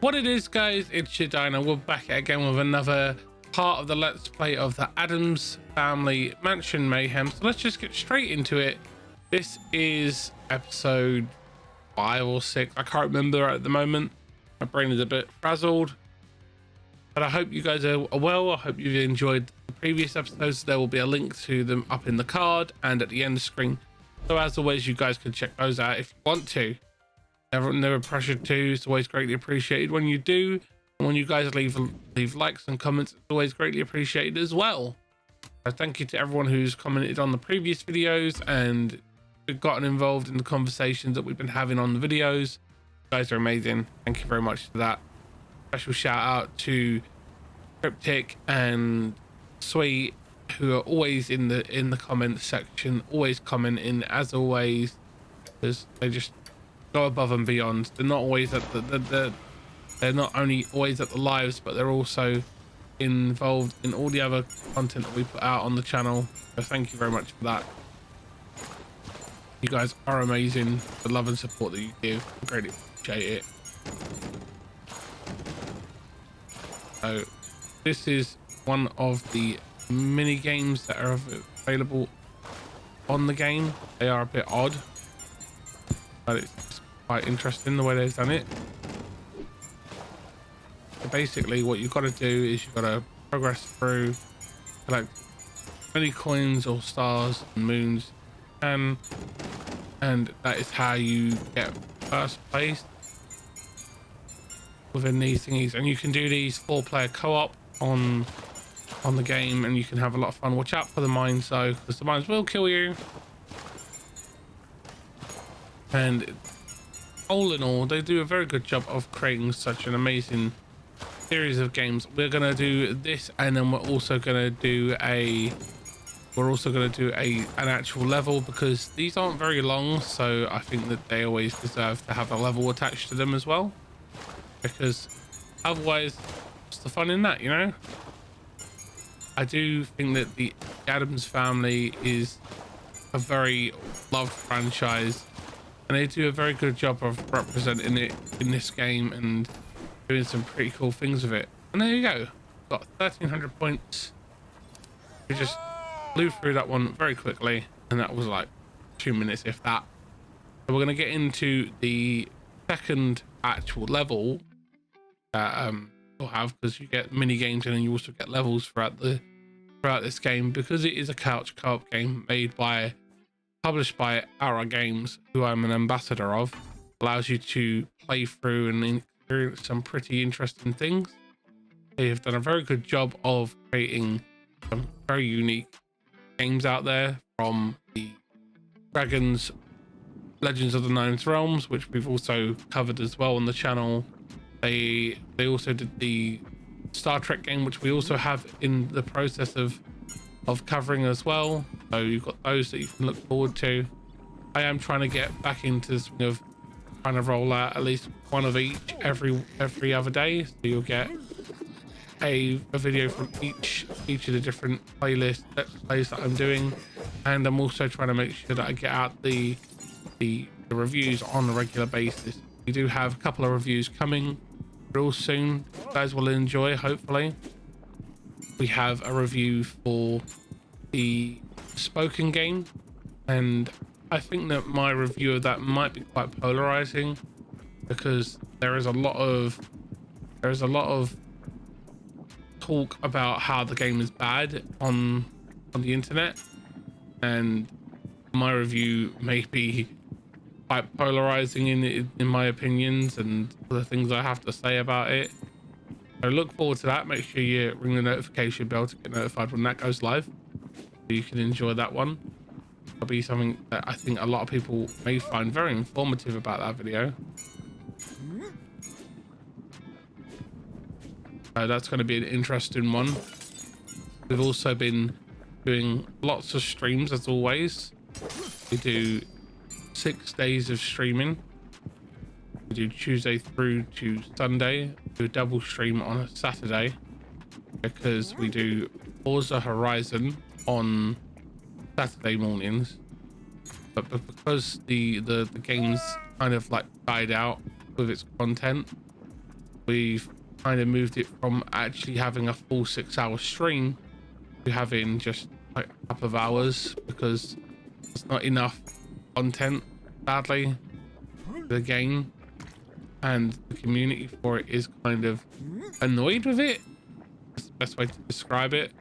What it is, guys, it's your Dino. We're back again with another part of the Let's Play of the Addams Family Mansion Mayhem. So let's just get straight into it. This is episode 5 or 6. I can't remember at the moment. My brain is a bit frazzled. But I hope you guys are well. I hope you've enjoyed the previous episodes. There will be a link to them up in the card and at the end of the screen. So as always, you guys can check those out if you want to. Never pressured to. It's always greatly appreciated when you do, and when you guys leave likes and comments, it's always greatly appreciated as well. So thank you to everyone who's commented on the previous videos and gotten involved in the conversations that we've been having on the videos. You guys are amazing. Thank you very much for that. Special shout out to Kryptic and Sweet, who are always in the comment section, always commenting as always, because they just go above and beyond. They're not always at they're not only always at the lives, but they're also involved in all the other content that we put out on the channel. So thank you very much for that. You guys are amazing. The love and support that you give, I greatly appreciate it. So this is one of the mini games that are available on the game. They are a bit odd, but it's quite interesting the way they've done it. So basically what you've got to do is you've got to progress through, collect many coins or stars and moons, and that is how you get first place within these thingies. And you can do these 4-player co-op on the game, and you can have a lot of fun. Watch out for the mines though, because the mines will kill you. And all in all, they do a very good job of creating such an amazing series of games. We're gonna do this, and then we're also gonna do an actual level, because these aren't very long, so I think that they always deserve to have a level attached to them as well, because otherwise what's the fun in that, you know? I do think that the Addams Family is a very loved franchise, and they do a very good job of representing it in this game and doing some pretty cool things with it. And there you go, got 1300 points. We just blew through that one very quickly, and that was like 2 minutes if that. So we're going to get into the second actual level that you'll have, because you get mini games and then you also get levels throughout this game, because it is a couch co-op game published by Our Games, who I'm an ambassador of. Allows you to play through and experience some pretty interesting things. They have done a very good job of creating some very unique games out there, from the Dragons Legends of the Nine Realms, which we've also covered as well on the channel. They also did the Star Trek game, which we also have in the process of covering as well. So you've got those that you can look forward to. I am trying to get back into this swing of trying to roll out at least one of each every other day, so you'll get a video from each of the different plays that I'm doing. And I'm also trying to make sure that I get out the reviews on a regular basis. We do have a couple of reviews coming real soon, you guys will enjoy, hopefully. We have a review for the spoken game, and I think that my review of that might be quite polarizing, because there is a lot of talk about how the game is bad on the internet, and my review may be quite polarizing in my opinions and the things I have to say about it. So look forward to that. Make sure you ring the notification bell to get notified when that goes live, so you can enjoy that one. It'll be something that I think a lot of people may find very informative about that video. So that's going to be an interesting one. We've also been doing lots of streams as always. We do 6 days of streaming. We do Tuesday through to Sunday. We do a double stream on a Saturday, because we do Forza Horizon on Saturday mornings. But because the game's kind of like died out with its content, we've kind of moved it from actually having a full 6-hour stream to having just like a couple of hours, because it's not enough content, sadly, for the game, and the community for it is kind of annoyed with it. That's the best way to describe it.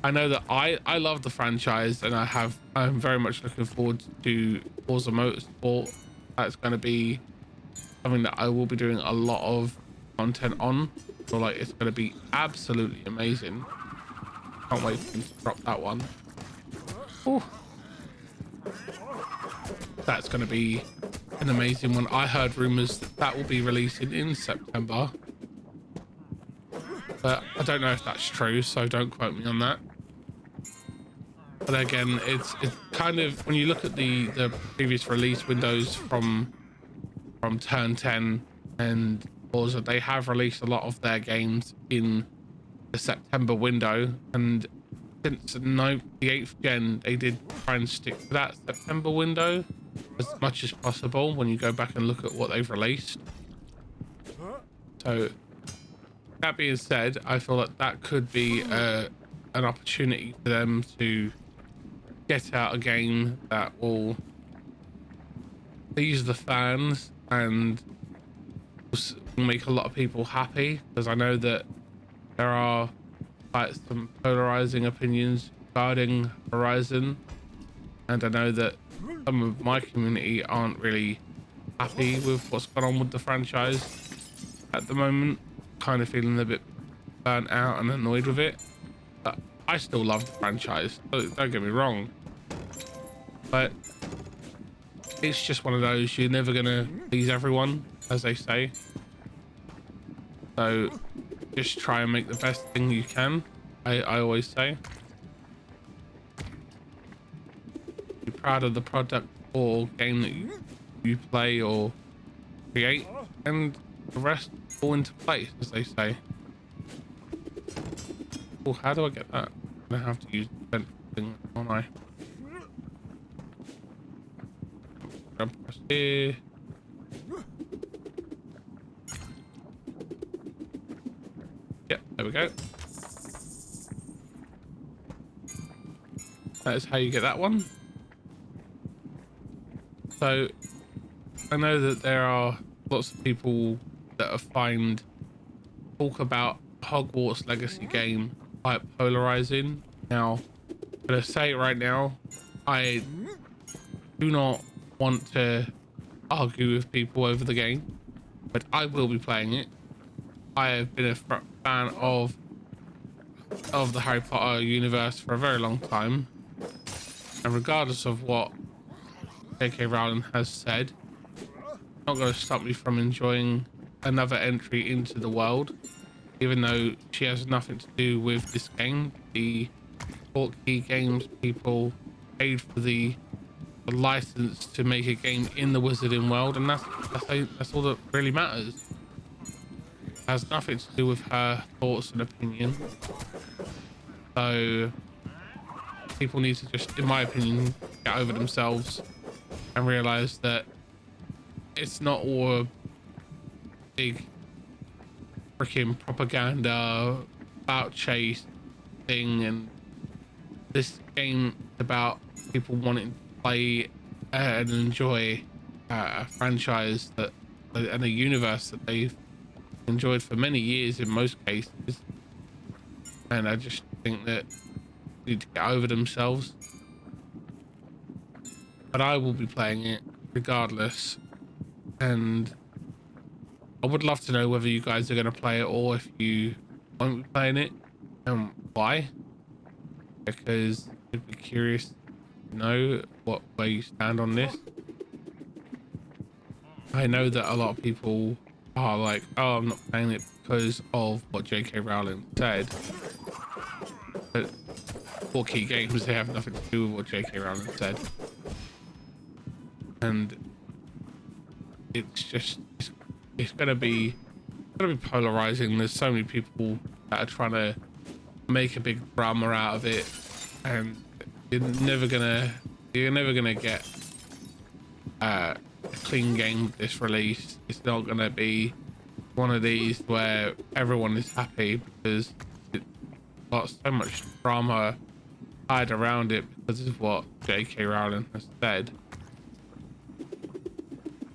I know that I love the franchise, and I'm very much looking forward to Forza Motorsport. That's going to be something that I will be doing a lot of content on. So like, it's going to be absolutely amazing. Can't wait for you to drop that one. Ooh. That's going to be an amazing one. I heard rumors that will be releasing in September, but I don't know if that's true, so don't quote me on that. But again, it's kind of, when you look at the previous release windows from Turn 10 and Forza, they have released a lot of their games in the September window, and since the 8th gen they did try and stick to that September window as much as possible when you go back and look at what they've released. So that being said, I feel like that could be an opportunity for them to get out a game that will please the fans and will make a lot of people happy, because I know that there are like some polarizing opinions regarding Horizon, and I know that some of my community aren't really happy with what's going on with the franchise at the moment, kind of feeling a bit burnt out and annoyed with it. But I still love the franchise, don't get me wrong, but it's just one of those, you're never gonna please everyone, as they say. So just try and make the best thing you can. I always say, be proud of the product or game that you play or create, and the rest fall into place, as they say. Oh, how do I get that? I'm gonna have to use the vent thing, aren't I? Press here. Yep, there we go. That is how you get that one. So I know that there are lots of people that are talk about Hogwarts Legacy game quite polarizing. Now, I'm gonna say it right now, I do not want to argue with people over the game, but I will be playing it. I have been a fan of the Harry Potter universe for a very long time, and regardless of what J.K. Rowling has said, it's not going to stop me from enjoying another entry into the world, even though she has nothing to do with this game. The Portkey Games people paid for the license to make a game in the Wizarding world, and that's all that really matters. It has nothing to do with her thoughts and opinion. So people need to just, in my opinion, get over themselves and realize that it's not all a big freaking propaganda about chase thing, and this game is about people wanting to play and enjoy a franchise and a universe that they've enjoyed for many years in most cases, and I just think that they need to get over themselves. But I will be playing it regardless, and I would love to know whether you guys are going to play it or if you won't be playing it, and why, because I'd be curious to know where you stand on this. I know that a lot of people are like, oh, I'm not playing it because of what J.K. Rowling said, but for key games, they have nothing to do with what J.K. Rowling said, and it's gonna be polarizing. There's so many people that are trying to make a big drama out of it, and you're never gonna get a clean game with this release. It's not gonna be one of these where everyone is happy because it's got so much drama tied around it because of what J.K. Rowling has said.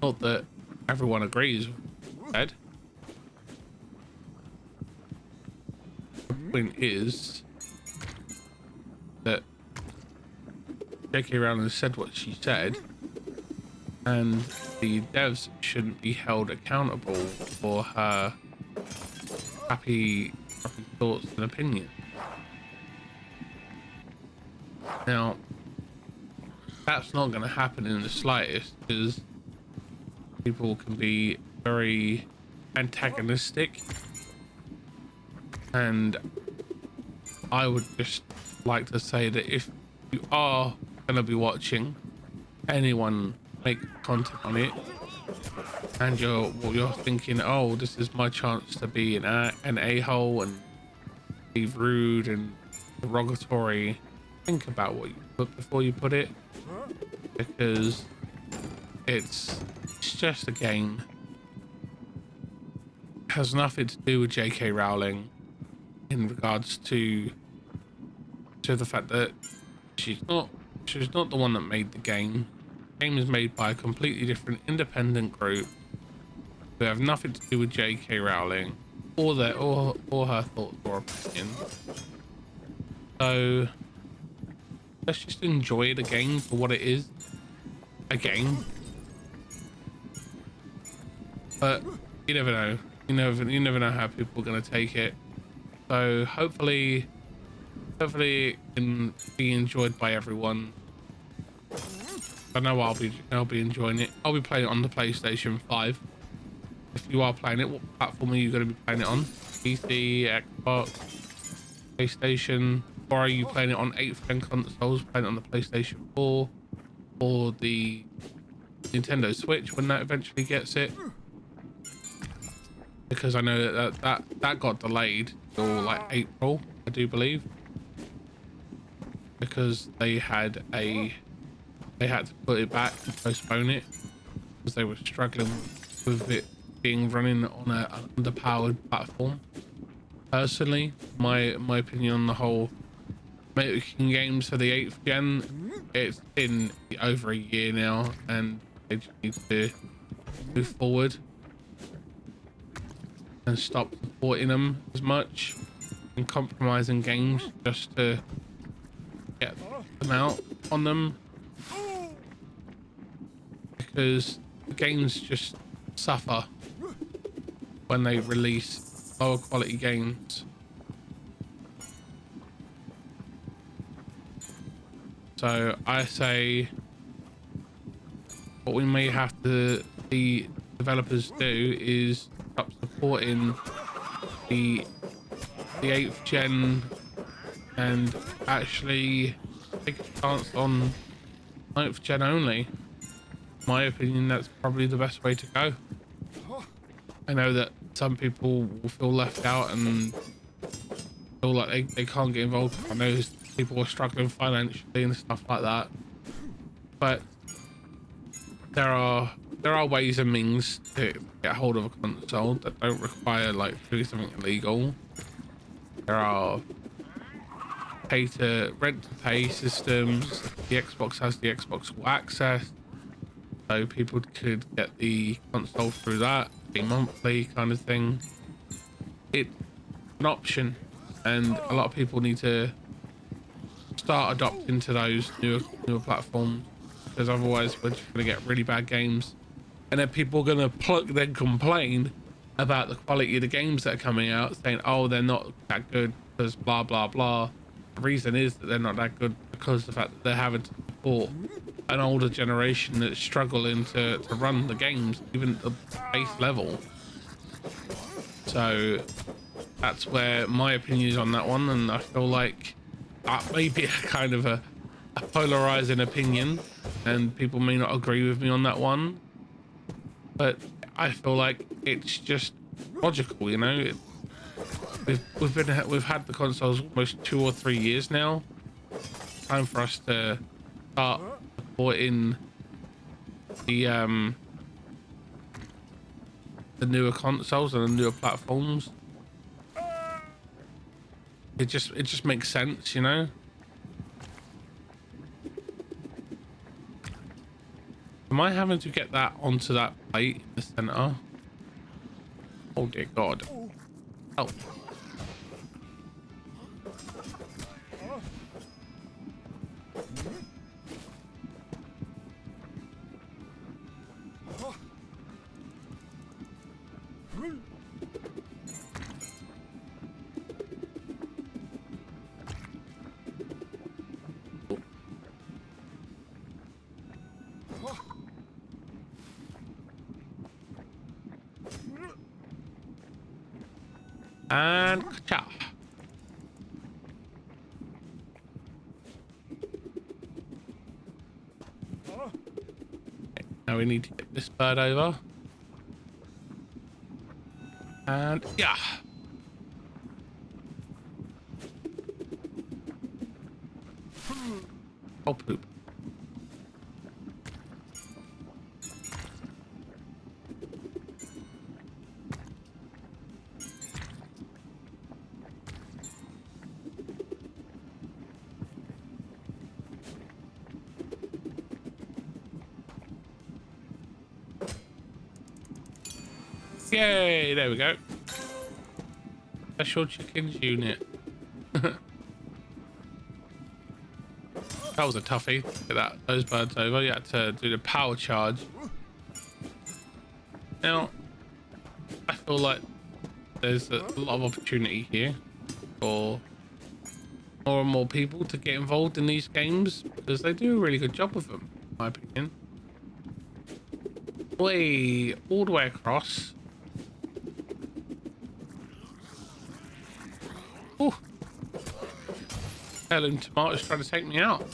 Not that everyone agrees with what she said. The point is that J.K. Rowling said what she said, and the devs shouldn't be held accountable for her happy thoughts and opinions. Now, that's not going to happen in the slightest because people can be very antagonistic, and I would just like to say that if you are going to be watching anyone make content on it and you're thinking, oh, this is my chance to be an a-hole and be rude and derogatory, think about what you put before you put it, because it's just a game. It has nothing to do with J.K. Rowling in regards to the fact that she's not the one that made the game. The game is made by a completely different independent group who have nothing to do with J.K. Rowling or her thoughts or opinion. So let's just enjoy the game for what it is, a game. But you never know. You never know how people are going to take it. So hopefully it can be enjoyed by everyone. I know I'll be enjoying it. I'll be playing it on the PlayStation 5. If you are playing it, what platform are you going to be playing it on? PC, Xbox, PlayStation, or are you playing it on 8th gen consoles, playing it on the PlayStation 4 or the Nintendo Switch when that eventually gets it? Because I know that got delayed till like April, I do believe, because they had to put it back and postpone it because they were struggling with it being running on an underpowered platform. Personally, my opinion on the whole making games for the 8th gen, it's been over a year now and they just need to move forward and stop supporting them as much and compromising games just to get them out on them, because the games just suffer when they release lower quality games. So I say what we may have to the developers do is stop supporting the 8th gen and actually take a chance on 9th gen only. In my opinion, that's probably the best way to go. I know that some people will feel left out and feel like they can't get involved. I know people are struggling financially and stuff like that, but there are ways and means to get hold of a console that don't require like doing something illegal. There are rent to pay systems. The Xbox has the Xbox Access, so people could get the console through that, be monthly kind of thing. It's an option, and a lot of people need to start adopting to those newer platforms, because otherwise we're just going to get really bad games, and then people are going to then complain about the quality of the games that are coming out, saying, oh, they're not that good because blah blah blah. The reason is that they're not that good because of the fact that they're having to support an older generation that's struggling to run the games even at the base level. So that's where my opinion is on that one, and I feel like that may be a kind of a polarizing opinion and people may not agree with me on that one, but I feel like it's just logical, you know. We've had the consoles almost 2 or 3 years now. Time for us to start supporting the the newer consoles and the newer platforms. It just makes sense, you know. Am I having to get that onto that plate in the center? Oh dear God. Oh. And ka-cha. Okay, now we need to get this bird over. And yeah. Oh poop. Yay, there we go. Special chickens unit. That was a toughie. Get those birds over. You had to do the power charge. Now, I feel like there's a lot of opportunity here for more and more people to get involved in these games because they do a really good job of them, in my opinion. Way all the way across. Oh, Helen Tomato's trying to take me out.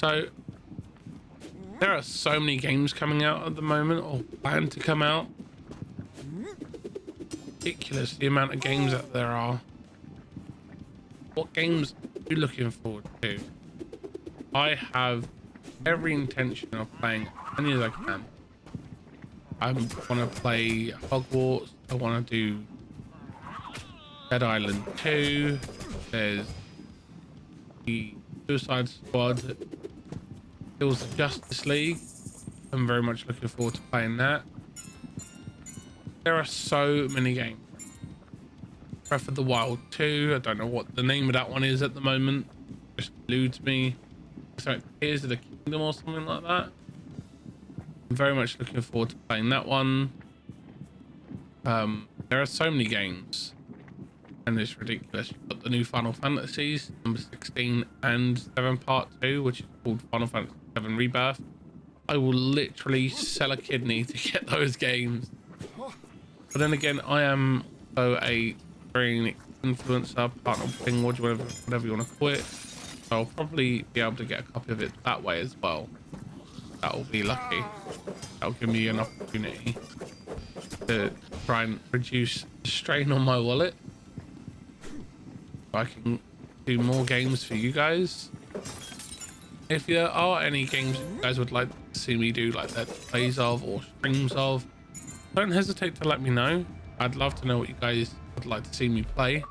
So there are so many games coming out at the moment or planned to come out. Ridiculous the amount of games that there are. What games are you looking forward to? I have every intention of playing as many as I can. I want to play Hogwarts. I want to do Dead Island 2. There's the Suicide Squad. Kills the Justice League. I'm very much looking forward to playing that. There are so many games. Breath of the Wild 2. I don't know what the name of that one is at the moment. It just eludes me. So Tears of the Kingdom or something like that. I'm very much looking forward to playing that one. There are so many games and it's ridiculous. You've got the new Final Fantasies, number 16 and 7 part 2, which is called Final Fantasy 7 Rebirth. I will literally sell a kidney to get those games. But then again, I am a very influencer, partner thing, whatever you want to call it. So I'll probably be able to get a copy of it that way as well. That will be lucky. That'll give me an opportunity to try and reduce the strain on my wallet. So I can do more games for you guys. If there are any games you guys would like to see me do, like that plays of or streams of, don't hesitate to let me know. I'd love to know what you guys would like to see me play.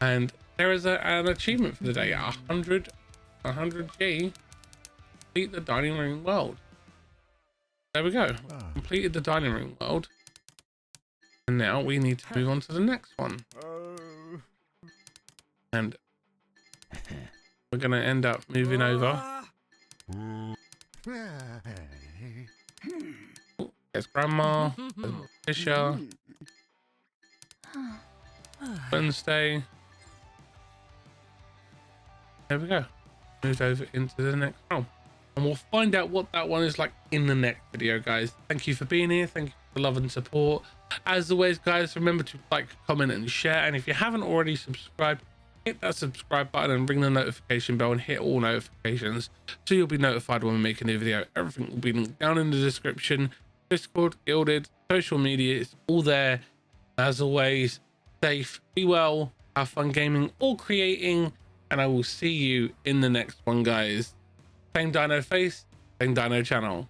And there is an achievement for the day at 100G. Complete the dining room world. There we go. Completed the dining room world. And now we need to move on to the next one. And we're going to end up moving over. Oh, there's Grandma. There's Fisher. Wednesday. There we go. Moved over into the next realm. And we'll find out what that one is like in the next video, guys. Thank you for being here. Thank you for the love and support. As always, guys, remember to like, comment, and share. And if you haven't already subscribed, hit that subscribe button and ring the notification bell and hit all notifications so you'll be notified when we make a new video. Everything will be linked down in the description. Discord, Guilded, social media, it's all there. As always, safe, be well, have fun gaming or creating, and I will see you in the next one, guys. Same Dino face, same Dino channel.